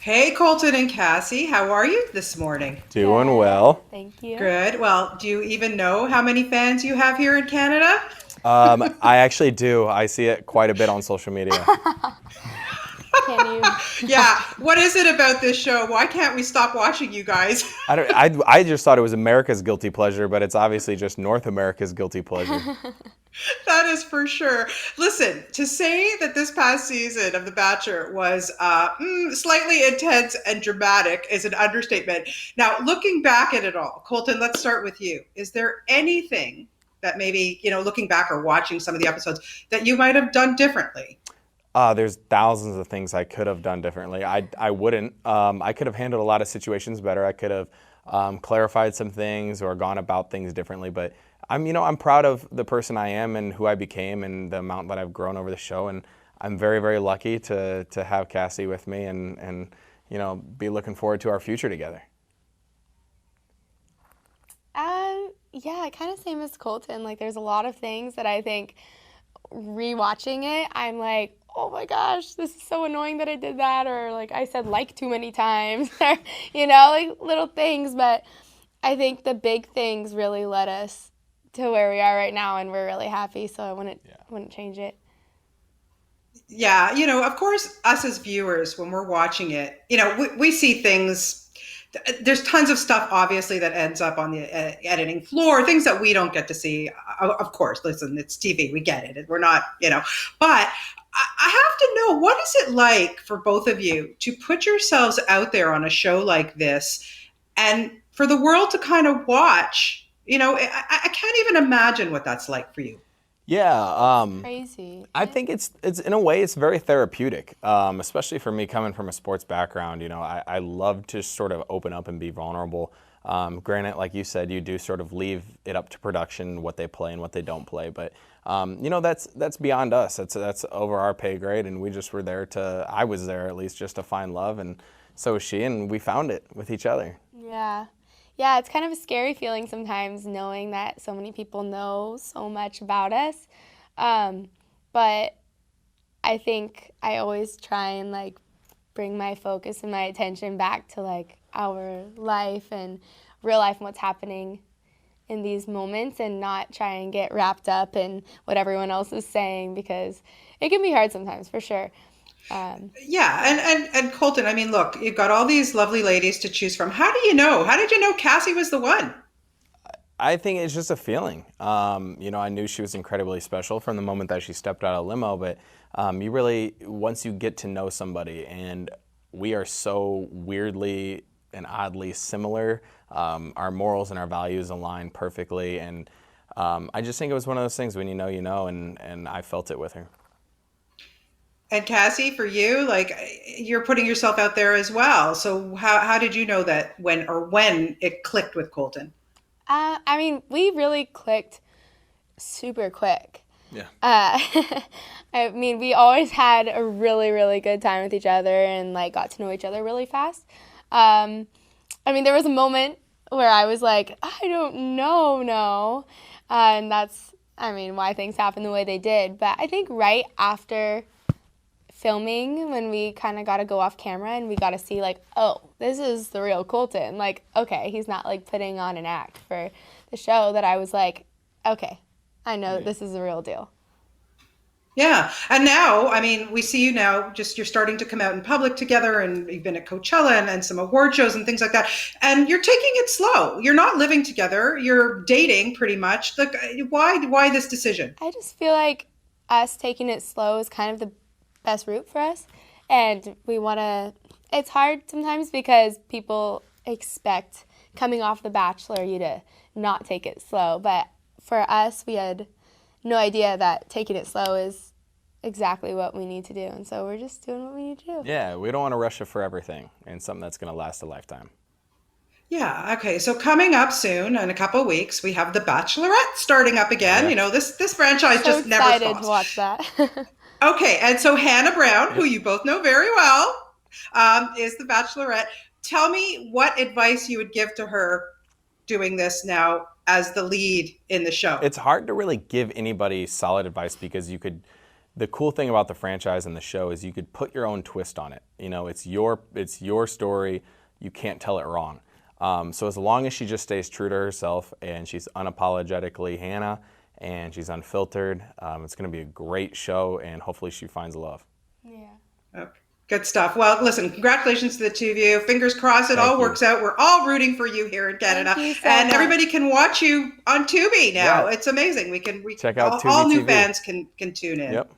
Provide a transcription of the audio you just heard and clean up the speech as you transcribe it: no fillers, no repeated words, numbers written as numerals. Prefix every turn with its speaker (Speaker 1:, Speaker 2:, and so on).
Speaker 1: Hey, Colton and Cassie, how are you this morning?
Speaker 2: Doing
Speaker 3: Good,
Speaker 2: well.
Speaker 3: thank you.
Speaker 1: Good. Well, do you even know how many fans you have here in Canada?
Speaker 2: I actually do. I see it quite a bit on social media.
Speaker 3: Can you?
Speaker 1: Yeah. What is it about this show? Why can't we stop watching you guys?
Speaker 2: I don't. I just thought it was America's guilty pleasure, but it's obviously just North America's guilty pleasure.
Speaker 1: That is for sure. Listen, to say that this past season of The Bachelor was slightly intense and dramatic is an understatement. Now, looking back at it all, Colton, let's start with you. Is there anything that maybe, looking back or watching some of the episodes that you might have done differently?
Speaker 2: There's thousands of things I could have done differently. I wouldn't. I could have handled a lot of situations better. I could have clarified some things or gone about things differently. But I'm proud of the person I am and who I became and the amount that I've grown over the show. And I'm very, very lucky to have Cassie with me and be looking forward to our future together.
Speaker 3: Yeah, kind of same as Colton. Like, there's a lot of things that I think rewatching it, I'm like, oh my gosh, this is so annoying that I did that, or like I said like too many times, or like little things. But I think the big things really led us to where we are right now, and we're really happy. So I wouldn't change it.
Speaker 1: Yeah, of course, us as viewers, when we're watching it, we see things. There's tons of stuff, obviously, that ends up on the editing floor, things that we don't get to see. Of course, listen, it's TV, we get it. We're not, but I have to know, what is it like for both of you to put yourselves out there on a show like this and for the world to kind of watch? I can't even imagine what that's like for you.
Speaker 2: Yeah,
Speaker 3: It's crazy.
Speaker 2: I think it's in a way it's very therapeutic, especially for me coming from a sports background. I love to sort of open up and be vulnerable. Granted, like you said, you do sort of leave it up to production what they play and what they don't play, but that's beyond us. That's over our pay grade, and we just were there to. I was there at least just to find love, and so was she, and we found it with each other.
Speaker 3: Yeah. Yeah, it's kind of a scary feeling sometimes knowing that so many people know so much about us. But I think I always try and like bring my focus and my attention back to like our life and real life and what's happening in these moments and not try and get wrapped up in what everyone else is saying because it can be hard sometimes for sure.
Speaker 1: Yeah, and Colton, I mean, look, you've got all these lovely ladies to choose from. How do you know? How did you know Cassie was the one?
Speaker 2: I think it's just a feeling. I knew she was incredibly special from the moment that she stepped out of limo, but you really, once you get to know somebody, and we are so weirdly and oddly similar, our morals and our values align perfectly, and I just think it was one of those things when you know, and I felt it with her.
Speaker 1: And Cassie, for you, like, you're putting yourself out there as well. So how did you know that when it clicked with Colton?
Speaker 3: I mean, we really clicked super quick.
Speaker 2: Yeah.
Speaker 3: Uh, I mean, we always had a really, really good time with each other and like got to know each other really fast. I mean, there was a moment where I was like, I don't know, no. And that's, I mean, why things happened the way they did. But I think right after filming, when we kind of got to go off camera and we got to see like, oh, this is the real Colton. Like, okay, he's not like putting on an act for the show, that I was like, okay, I know that this is the real deal.
Speaker 1: Yeah. And now, I mean, we see you now, just you're starting to come out in public together, and you've been at Coachella and some award shows and things like that. And you're taking it slow. You're not living together. You're dating pretty much. Like, why this decision?
Speaker 3: I just feel like us taking it slow is kind of the best route for us. And we want to, it's hard sometimes because people expect coming off The Bachelor you to not take it slow. But for us, we had no idea that taking it slow is exactly what we need to do. And so we're just doing what we need to do.
Speaker 2: Yeah, we don't want to rush it for everything and something that's going to last a lifetime.
Speaker 1: Yeah. Okay. So coming up soon in a couple of weeks, we have The Bachelorette starting up again.
Speaker 2: Yeah.
Speaker 1: This franchise
Speaker 3: So
Speaker 1: just never
Speaker 3: excited to
Speaker 1: stops.
Speaker 3: watch that.
Speaker 1: Okay. And so Hannah Brown, who
Speaker 2: Yep.
Speaker 1: you both know very well, is The Bachelorette. Tell me what advice you would give to her doing this now as the lead in the show.
Speaker 2: It's hard to really give anybody solid advice because you could the cool thing about the franchise and the show is you could put your own twist on it. It's your story. You can't tell it wrong. So as long as she just stays true to herself and she's unapologetically Hannah and she's unfiltered, it's going to be a great show, and hopefully she finds love.
Speaker 3: Yeah.
Speaker 1: Okay. Good stuff. Well, listen, congratulations to the two of you. Fingers crossed it all works out. We're all rooting for you here in Canada.
Speaker 3: Thank you so
Speaker 1: and
Speaker 3: much.
Speaker 1: everybody can watch you on Tubi now.
Speaker 2: Yeah.
Speaker 1: It's amazing. We can
Speaker 2: Check out
Speaker 1: all
Speaker 2: Tubi
Speaker 1: new
Speaker 2: TV.
Speaker 1: fans can tune in.
Speaker 2: Yep.